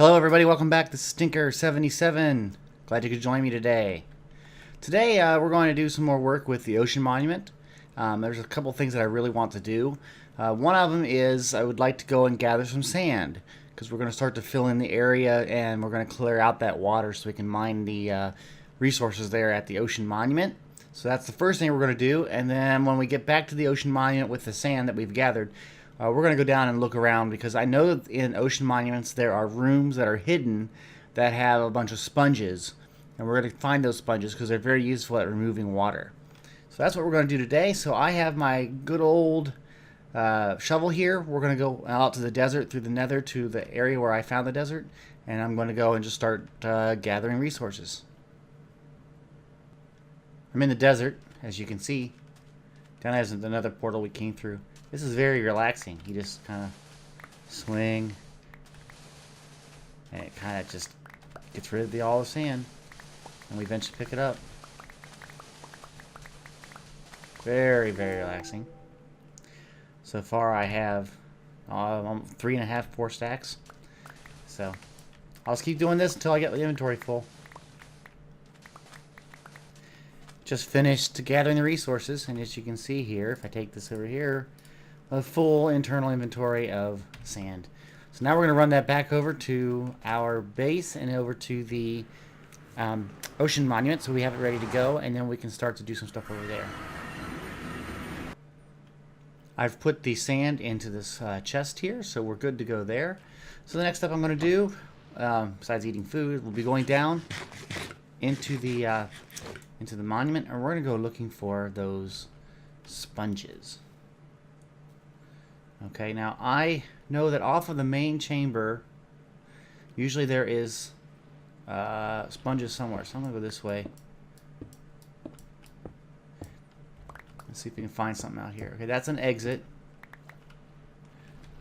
Hello everybody, welcome back to Stinker77. Glad you could join me today. Today we're going to do some more work with the ocean monument. There's a couple things that I really want to do. One of them is I would like to go and gather some sand, because we're going to start to fill in the area and we're going to clear out that water so we can mine the resources there at the ocean monument. So that's the first thing we're going to do, and then when we get back to the ocean monument with the sand that we've gathered, we're going to go down and look around, because I know that in ocean monuments there are rooms that are hidden that have a bunch of sponges, and we're going to find those sponges because they're very useful at removing water. So that's what we're going to do today. So I have my good old shovel here. We're going to go out to the desert through the nether to the area where I found the desert, and I'm going to go and just start gathering resources. I'm in the desert, as you can see. Down there's another portal we came through. This is very relaxing. You just kind of swing, and it kind of just gets rid of all the sand, and we eventually pick it up. Very, very relaxing. So far I have 3.5, 4 stacks. So I'll just keep doing this until I get the inventory full. Just finished gathering the resources, and as you can see here, if I take this over here, a full internal inventory of sand. So now we're going to run that back over to our base and over to the ocean monument, so we have it ready to go, and then we can start to do some stuff over there. I've put the sand into this chest here, so we're good to go there. So the next step I'm going to do, besides eating food, we'll be going down into the monument, and we're going to go looking for those sponges. Okay, now I know that off of the main chamber, usually there is sponges somewhere, so I'm going to go this way. Let's see if we can find something out here. Okay, that's an exit.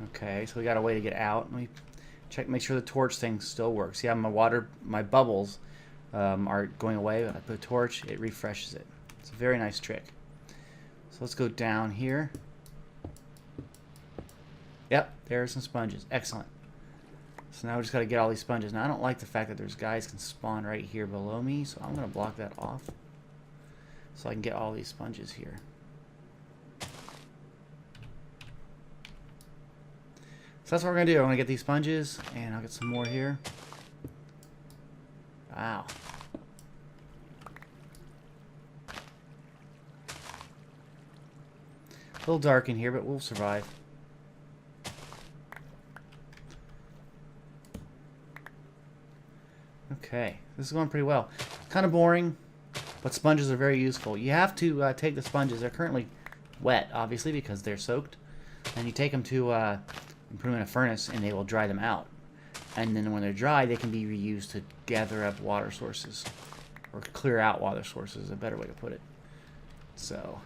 Okay, so we got a way to get out. Let me check, make sure the torch thing still works. Yeah, my bubbles are going away. When I put a torch, it refreshes it. It's a very nice trick. So let's go down here. Yep, there are some sponges. Excellent. So now we just got to get all these sponges. Now I don't like the fact that there's guys can spawn right here below me, so I'm going to block that off so I can get all these sponges here. So that's what we're going to do. I'm going to get these sponges, and I'll get some more here. Wow. A little dark in here, but we'll survive. Okay, this is going pretty well. Kind of boring, but sponges are very useful. You have to take the sponges. They're currently wet, obviously, because they're soaked. And you take them to put them in a furnace, and they will dry them out. And then when they're dry, they can be reused to gather up water sources. Or clear out water sources is a better way to put it. So,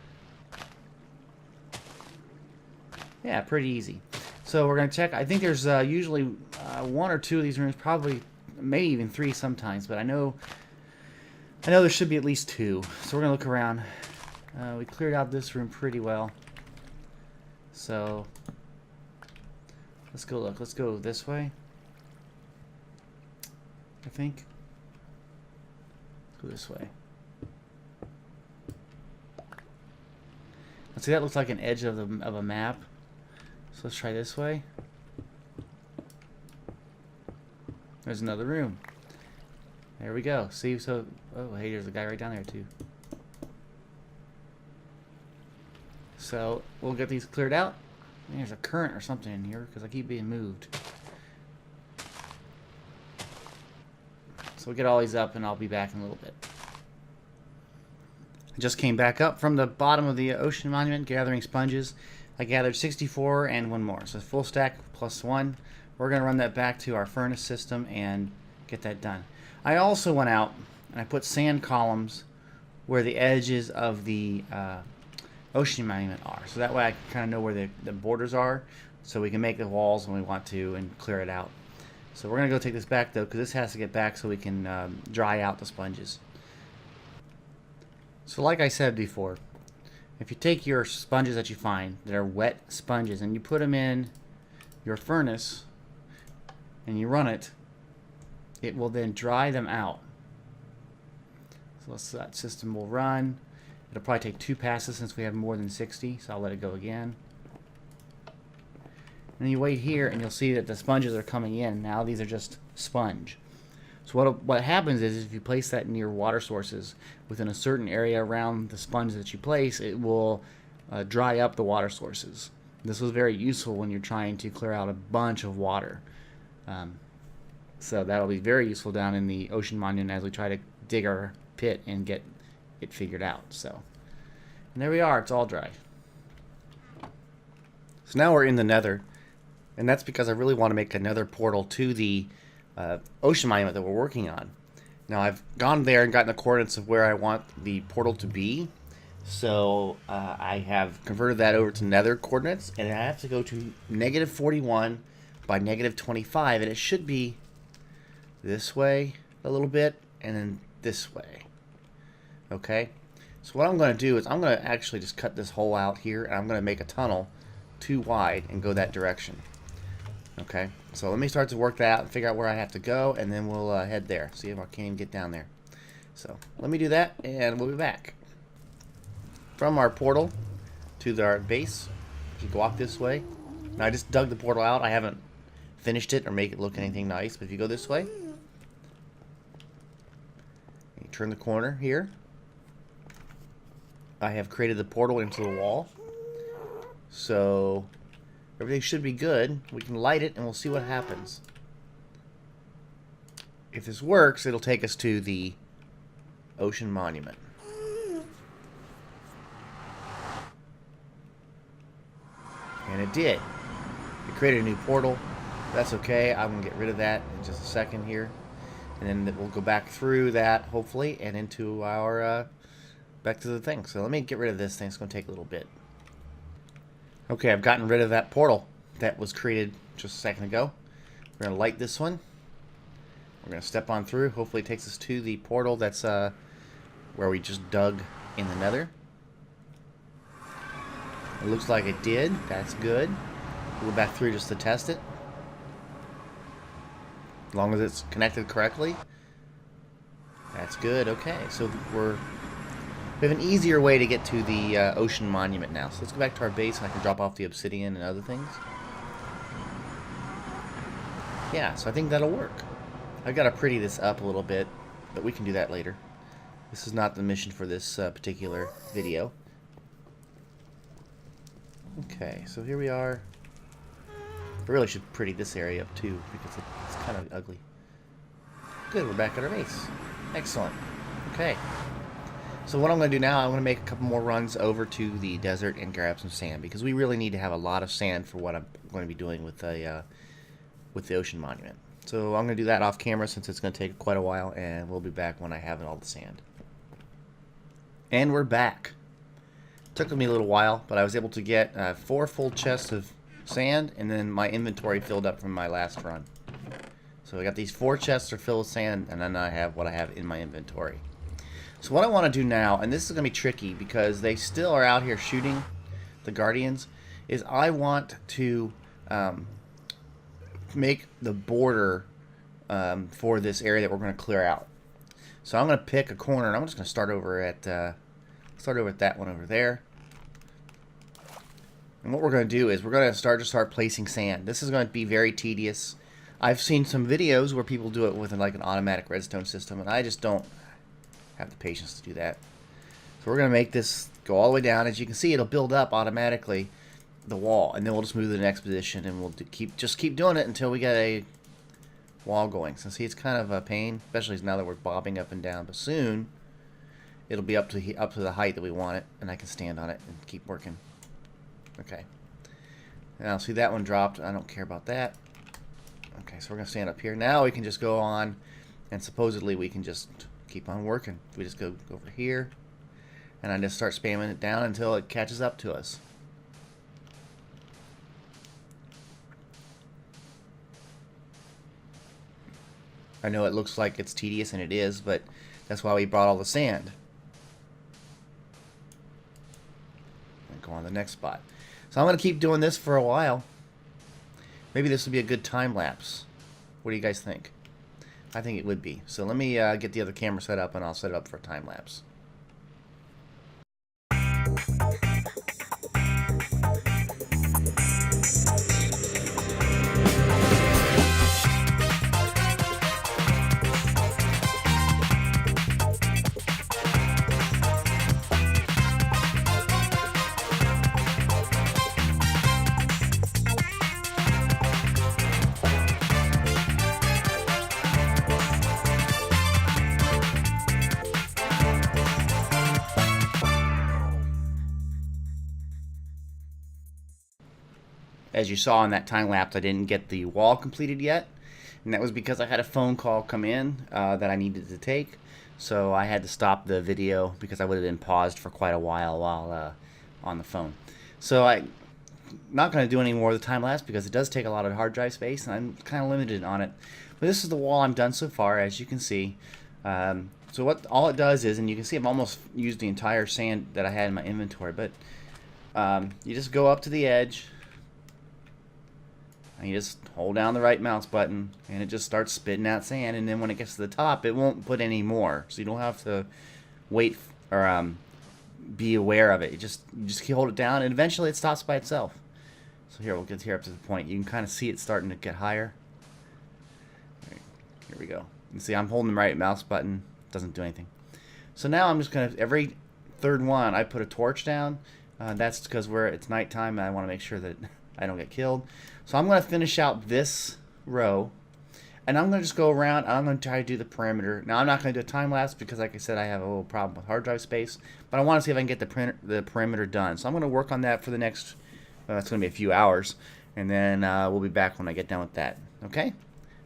yeah, pretty easy. So we're going to check. I think there's usually 1 or 2 of these rooms, probably maybe even 3 sometimes, but I know there should be at least 2. So we're gonna look around. We cleared out this room pretty well, so let's go look. Let's go this way, I think. Let's go this way. Let's see, that looks like an edge of a map, so let's try this way. There's another room. There we go. See, so, oh, hey, there's a guy right down there, too. So, we'll get these cleared out. There's a current or something in here, because I keep being moved. So, we'll get all these up, and I'll be back in a little bit. I just came back up from the bottom of the ocean monument, gathering sponges. I gathered 64 and 1 more. So, full stack plus 1. We're going to run that back to our furnace system and get that done. I also went out and I put sand columns where the edges of the ocean monument are. So that way I kind of know where the borders are, so we can make the walls when we want to and clear it out. So we're going to go take this back, though, because this has to get back so we can dry out the sponges. So like I said before, if you take your sponges that you find that are wet sponges and you put them in your furnace and you run it, it will then dry them out. So that system will run. It'll probably take 2 passes since we have more than 60, so I'll let it go again. And then you wait here and you'll see that the sponges are coming in. Now these are just sponge. So what happens is if you place that near water sources within a certain area around the sponge that you place, it will dry up the water sources. This was very useful when you're trying to clear out a bunch of water. So that'll be very useful down in the ocean monument as we try to dig our pit and get it figured out. So, and there we are, it's all dry. So now we're in the nether, and that's because I really want to make another portal to the ocean monument that we're working on. Now I've gone there and gotten the coordinates of where I want the portal to be. So I have converted that over to nether coordinates, and I have to go to -41 by -25, and it should be this way a little bit, and then this way. Okay, so what I'm going to do is I'm going to actually just cut this hole out here, and I'm going to make a tunnel too wide and go that direction. Okay, so let me start to work that out and figure out where I have to go, and then we'll head there. See if I can't even get down there. So let me do that, and we'll be back. From our portal to our base, you go off this way. Now I just dug the portal out. I haven't finished it or make it look anything nice, but if you go this way, you turn the corner here. I have created the portal into the wall. So everything should be good. We can light it and we'll see what happens. If this works, it'll take us to the ocean monument. And it did. It created a new portal. That's okay. I'm going to get rid of that in just a second here. And then we'll go back through that, hopefully, and into our, back to the thing. So let me get rid of this thing. It's going to take a little bit. Okay, I've gotten rid of that portal that was created just a second ago. We're going to light this one. We're going to step on through. Hopefully it takes us to the portal that's where we just dug in the nether. It looks like it did. That's good. We'll go back through just to test it. As long as it's connected correctly. That's good. Okay, so we have an easier way to get to the ocean monument now. So let's go back to our base and I can drop off the obsidian and other things. Yeah, so I think that'll work. I've got to pretty this up a little bit, but we can do that later. This is not the mission for this particular video. Okay, so here we are. I really should pretty this area up too, because it's kind of ugly. Good, we're back at our base. Excellent. Okay. So what I'm going to do now, I'm going to make a couple more runs over to the desert and grab some sand, because we really need to have a lot of sand for what I'm going to be doing with the ocean monument. So I'm going to do that off camera since it's going to take quite a while, and we'll be back when I have all the sand. And we're back. Took me a little while, but I was able to get 4 full chests of sand, and then my inventory filled up from my last run. So I got these 4 chests are filled with sand, and then I have what I have in my inventory. So what I want to do now, and this is going to be tricky because they still are out here shooting the Guardians, is I want to make the border for this area that we're going to clear out. So I'm going to pick a corner, and I'm just going to start over at that one over there. And what we're going to do is we're going to start placing sand. This is going to be very tedious. I've seen some videos where people do it with like an automatic redstone system, and I just don't have the patience to do that. So we're going to make this go all the way down. As you can see, it'll build up automatically the wall, and then we'll just move to the next position, and we'll just keep doing it until we get a wall going. So see, it's kind of a pain, especially now that we're bobbing up and down. But soon it'll be up to the height that we want it, and I can stand on it and keep working. Okay. Now see, that one dropped. I don't care about that. Okay, so we're gonna stand up here. Now we can just go on, and supposedly we can just keep on working. We just go over here, and I just start spamming it down until it catches up to us. I know it looks like it's tedious, and it is, but that's why we brought all the sand. And go on the next spot. So I'm going to keep doing this for a while. Maybe this will be a good time lapse. What do you guys think? I think it would be. So let me get the other camera set up, and I'll set it up for a time lapse. As you saw in that time lapse, I didn't get the wall completed yet, and that was because I had a phone call come in that I needed to take, so I had to stop the video because I would have been paused for quite a while on the phone. So I'm not going to do any more of the time lapse because it does take a lot of hard drive space, and I'm kind of limited on it. But this is the wall I'm done so far, as you can see. So what all it does is, and you can see I've almost used the entire sand that I had in my inventory, but you just go up to the edge, and you just hold down the right mouse button, and it just starts spitting out sand. And then when it gets to the top, it won't put any more, so you don't have to wait or be aware of it. You just hold it down, and eventually it stops by itself. So here, we'll get here up to the point. You can kind of see it starting to get higher. Right, here we go. You see I'm holding the right mouse button. It doesn't do anything. So now I'm just going to, every third one, I put a torch down. That's because it's nighttime, and I want to make sure that I don't get killed. So I'm going to finish out this row, and I'm going to just go around, and I'm going to try to do the perimeter. Now, I'm not going to do a time lapse because, like I said, I have a little problem with hard drive space, but I want to see if I can get the perimeter done. So I'm going to work on that for the next, it's going to be a few hours, and then we'll be back when I get done with that. Okay?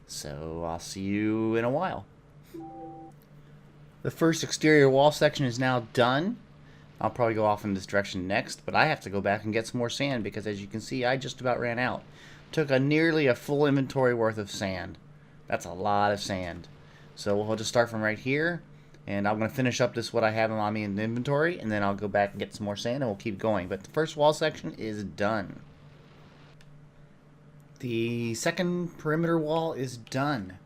So I'll see you in a while. The first exterior wall section is now done. I'll probably go off in this direction next, but I have to go back and get some more sand because, as you can see, I just about ran out. Took nearly a full inventory worth of sand. That's a lot of sand. So we'll just start from right here, and I'm going to finish up what I have on me in the inventory, and then I'll go back and get some more sand, and we'll keep going. But the first wall section is done. The second perimeter wall is done.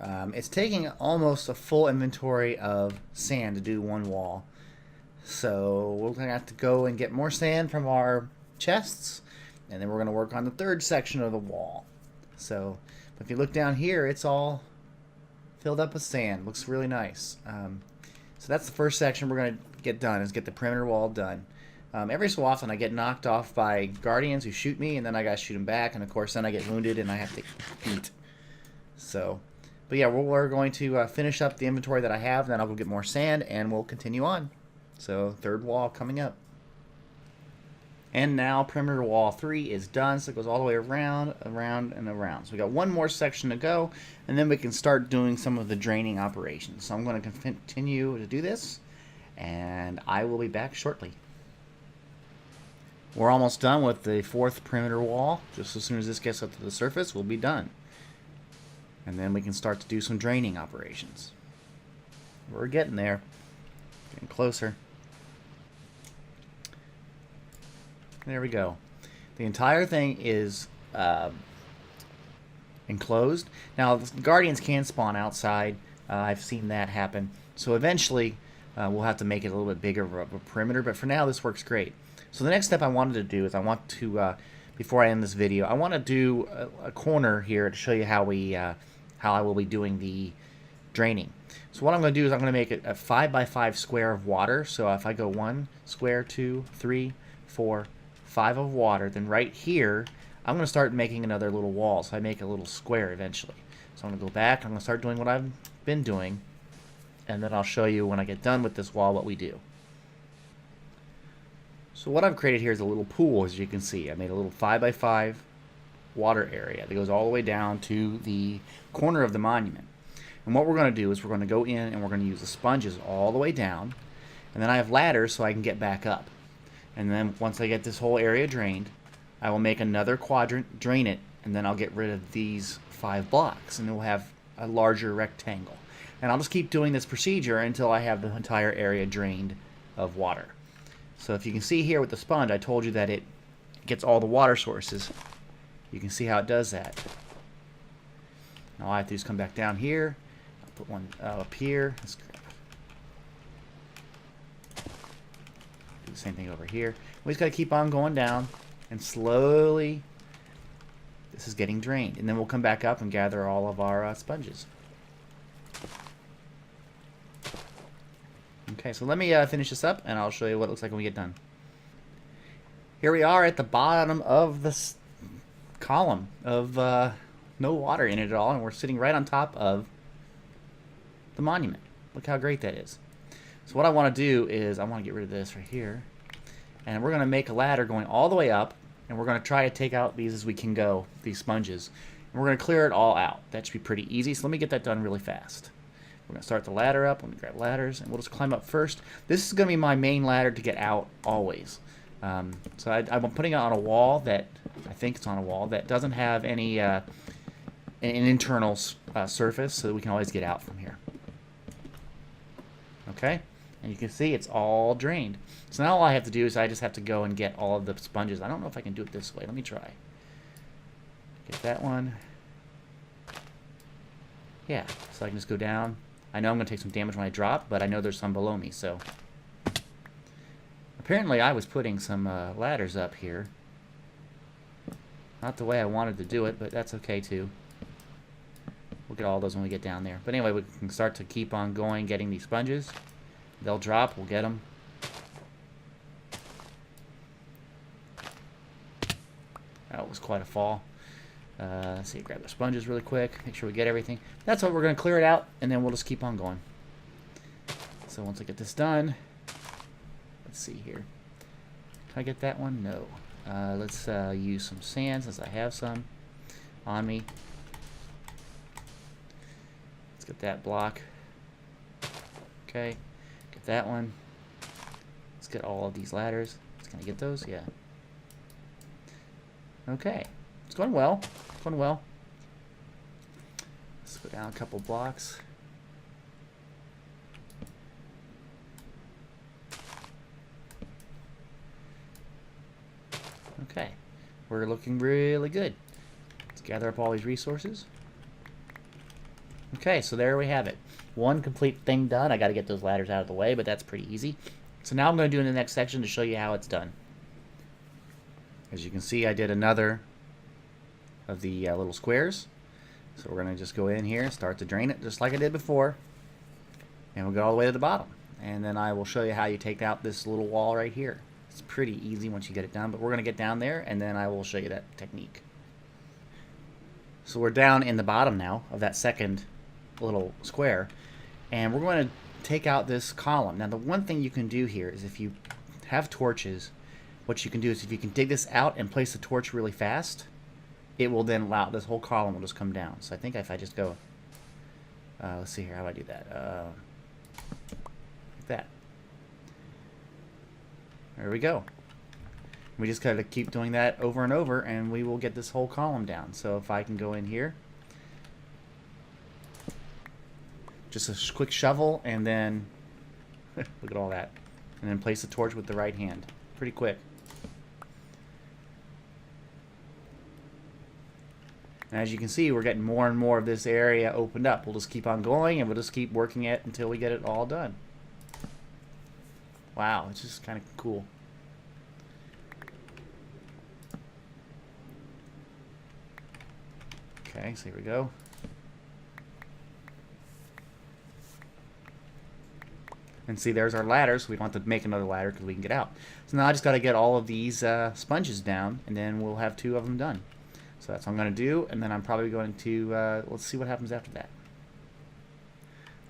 It's taking almost a full inventory of sand to do one wall. So we're going to have to go and get more sand from our chests, and then we're going to work on the third section of the wall. So if you look down here, it's all filled up with sand. Looks really nice. So that's the first section we're going to get done, is get the perimeter wall done. Every so often I get knocked off by guardians who shoot me, and then I got to shoot them back, and of course then I get wounded and I have to eat. So, but yeah, we're going to finish up the inventory that I have, then I'll go get more sand, and we'll continue on. So third wall coming up. And now perimeter wall 3 is done, so it goes all the way around, around, and around. So we got one more section to go, and then we can start doing some of the draining operations. So I'm going to continue to do this, and I will be back shortly. We're almost done with the fourth perimeter wall. Just as soon as this gets up to the surface, we'll be done. And then we can start to do some draining operations. We're getting there. Getting closer. There we go. The entire thing is enclosed. Now, the guardians can spawn outside. I've seen that happen. So eventually, we'll have to make it a little bit bigger of a perimeter. But for now, this works great. So the next step I wanted to do is I want to, before I end this video, I want to do a corner here to show you how I will be doing the draining. So what I'm going to do is I'm going to make it a 5x5 square of water. So if I go 1 square, 2, 3, 4, 5 of water, then right here I'm going to start making another little wall. So I make a little square eventually. So I'm going to go back, I'm going to start doing what I've been doing, and then I'll show you when I get done with this wall what we do. So what I've created here is a little pool, as you can see. I made a little 5x5 water area that goes all the way down to the corner of the monument. And what we're going to do is we're going to go in and we're going to use the sponges all the way down, and then I have ladders so I can get back up. And then once I get this whole area drained, I will make another quadrant, drain it, and then I'll get rid of these 5 blocks, and we'll have a larger rectangle. And I'll just keep doing this procedure until I have the entire area drained of water. So if you can see here with the sponge, I told you that it gets all the water sources. You can see how it does that. Now all I have to do is come back down here. I'll put one up here. Let's do the same thing over here. We just got to keep on going down, and slowly this is getting drained. And then we'll come back up and gather all of our sponges. Okay, so let me finish this up, and I'll show you what it looks like when we get done. Here we are at the bottom of this column of no water in it at all, and we're sitting right on top of the monument. Look how great that is. So what I want to do is I want to get rid of this right here, and we're going to make a ladder going all the way up, and we're going to try to take out these as we can go, these sponges. And we're going to clear it all out. That should be pretty easy, so let me get that done really fast. We're going to start the ladder up. Let me grab ladders, and we'll just climb up first. This is going to be my main ladder to get out always. So I'm putting it on a wall that, I think it's on a wall, that doesn't have any an internal surface, so that we can always get out from here. Okay? And you can see it's all drained. So now all I have to do is I just have to go and get all of the sponges. I don't know if I can do it this way. Let me try. Get that one. Yeah, so I can just go down. I know I'm going to take some damage when I drop, but I know there's some below me, so. Apparently I was putting some ladders up here. Not the way I wanted to do it, but that's okay too. We'll get all those when we get down there. But anyway, we can start to keep on going, getting these sponges. They'll drop, we'll get them. That was quite a fall. Let's see, grab the sponges really quick, make sure we get everything. That's what we're going to clear it out, and then we'll just keep on going. So once I get this done, let's see here. Can I get that one? No. Let's use some sand since I have some on me. Let's get that block. Okay, get that one. Let's get all of these ladders. Can I get those? Yeah. Okay, it's going well. It's going well. Let's go down a couple blocks. Okay, we're looking really good. Let's gather up all these resources. Okay, so there we have it. One complete thing done. I got to get those ladders out of the way, but that's pretty easy. So now I'm going to do in the next section to show you how it's done. As you can see, I did another of the little squares. So we're going to just go in here and start to drain it just like I did before. And we'll go all the way to the bottom. And then I will show you how you take out this little wall right here. It's pretty easy once you get it done, but we're going to get down there and then I will show you that technique. So we're down in the bottom now of that second little square, and we're going to take out this column. Now the one thing you can do here is if you have torches, what you can do is if you can dig this out and place the torch really fast, it will then allow this whole column will just come down. So I think if I just go, let's see here, how do I do that? Like that. There we go. We just gotta keep doing that over and over, and we will get this whole column down. So if I can go in here, just a quick shovel, and then look at all that, and then place the torch with the right hand. Pretty quick. And as you can see, we're getting more and more of this area opened up. We'll just keep on going, and we'll just keep working it until we get it all done. Wow, it's just kind of cool. Okay, so here we go. And see, there's our ladder, so we don't have to make another ladder because we can get out. So now I just got to get all of these sponges down, and then we'll have 2 of them done. So that's what I'm going to do, and then I'm probably going to, let's see what happens after that.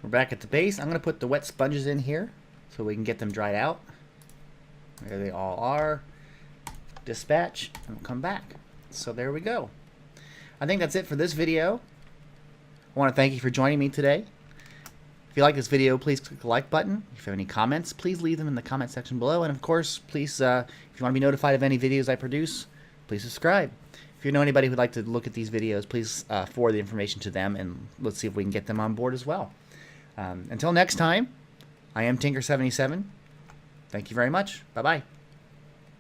We're back at the base. I'm going to put the wet sponges in here so we can get them dried out. There they all are. Dispatch, and we'll come back. So there we go. I think that's it for this video. I want to thank you for joining me today. If you like this video, please click the like button. If you have any comments, please leave them in the comment section below. And of course, please, if you want to be notified of any videos I produce, please subscribe. If you know anybody who'd like to look at these videos, please forward the information to them, and let's see if we can get them on board as well. Until next time, I am Tinker77. Thank you very much. Bye-bye.